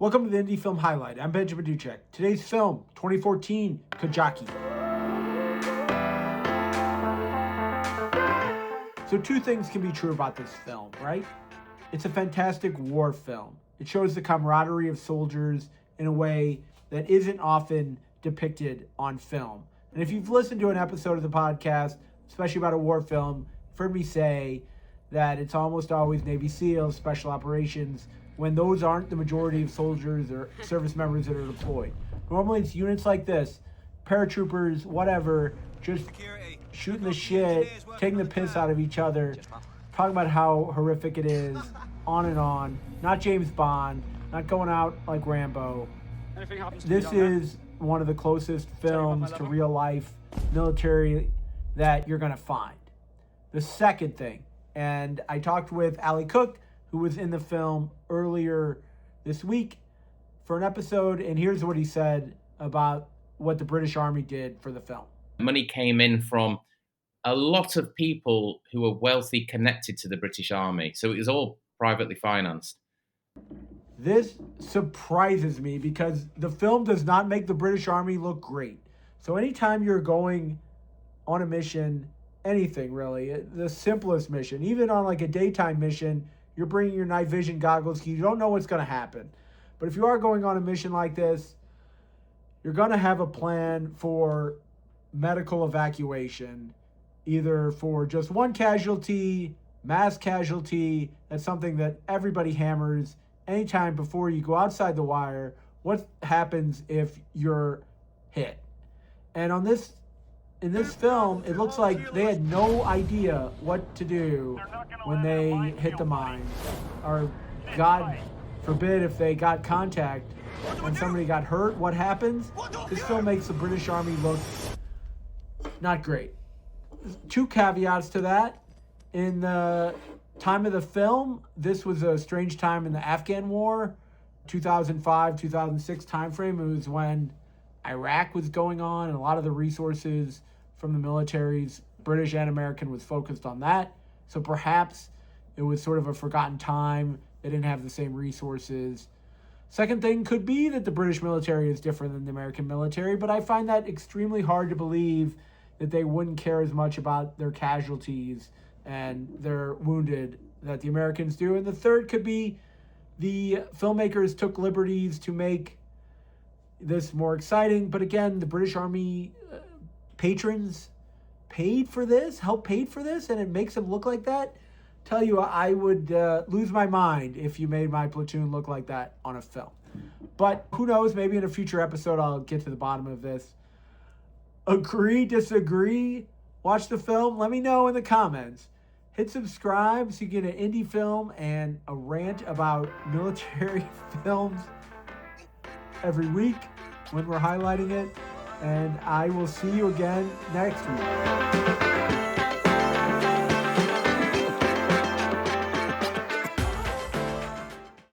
Welcome to the Indie Film Highlight. I'm Benjamin Duchek. Today's film, 2014, Kajaki. So two things can be true about this film, right? It's a fantastic war film. It shows the camaraderie of soldiers in a way that isn't often depicted on film. And if you've listened to an episode of the podcast, especially about a war film, you've heard me say that it's almost always Navy SEALs, special operations, when those aren't the majority of soldiers or service members that are deployed. Normally it's units like this, paratroopers, whatever, just shooting the shit, taking the piss out of each other, talking about how horrific it is, on and on. Not James Bond, not going out like Rambo. This is one of the closest films to real life military that you're gonna find. The second thing, and I talked with Ali Cook, who was in the film earlier this week for an episode, and here's what he said about what the British Army did for the film. Money came in from a lot of people who were wealthy connected to the British Army, so it was all privately financed. This surprises me because the film does not make the British Army look great. So anytime you're going on a mission, anything really, the simplest mission, even on like a daytime mission, you're bringing your night vision goggles. You don't know what's going to happen. But if you are going on a mission like this, you're going to have a plan for medical evacuation, either for just one casualty, mass casualty. That's something that everybody hammers anytime before you go outside the wire. What happens if you're hit? And in this film, it looks like they had no idea what to do when they hit the mine. Or, God forbid, if they got contact and somebody got hurt, what happens? This film makes the British Army look not great. Two caveats to that. In the time of the film, this was a strange time in the Afghan War, 2005, 2006 timeframe. It was when Iraq was going on, and a lot of the resources from the militaries, British and American, was focused on that. So perhaps it was sort of a forgotten time. They didn't have the same resources. Second thing could be that the British military is different than the American military, but I find that extremely hard to believe that they wouldn't care as much about their casualties and their wounded that the Americans do. And the third could be the filmmakers took liberties to make this more exciting. But again, the British Army patrons paid for this, and it makes them look like that. Tell you, I would lose my mind if you made my platoon look like that on a film. But who knows, maybe in a future episode I'll get to the bottom of this. Agree, disagree, watch the film, let me know in the comments. Hit subscribe so you get an indie film and a rant about military films every week when we're highlighting it. And I will see you again next week.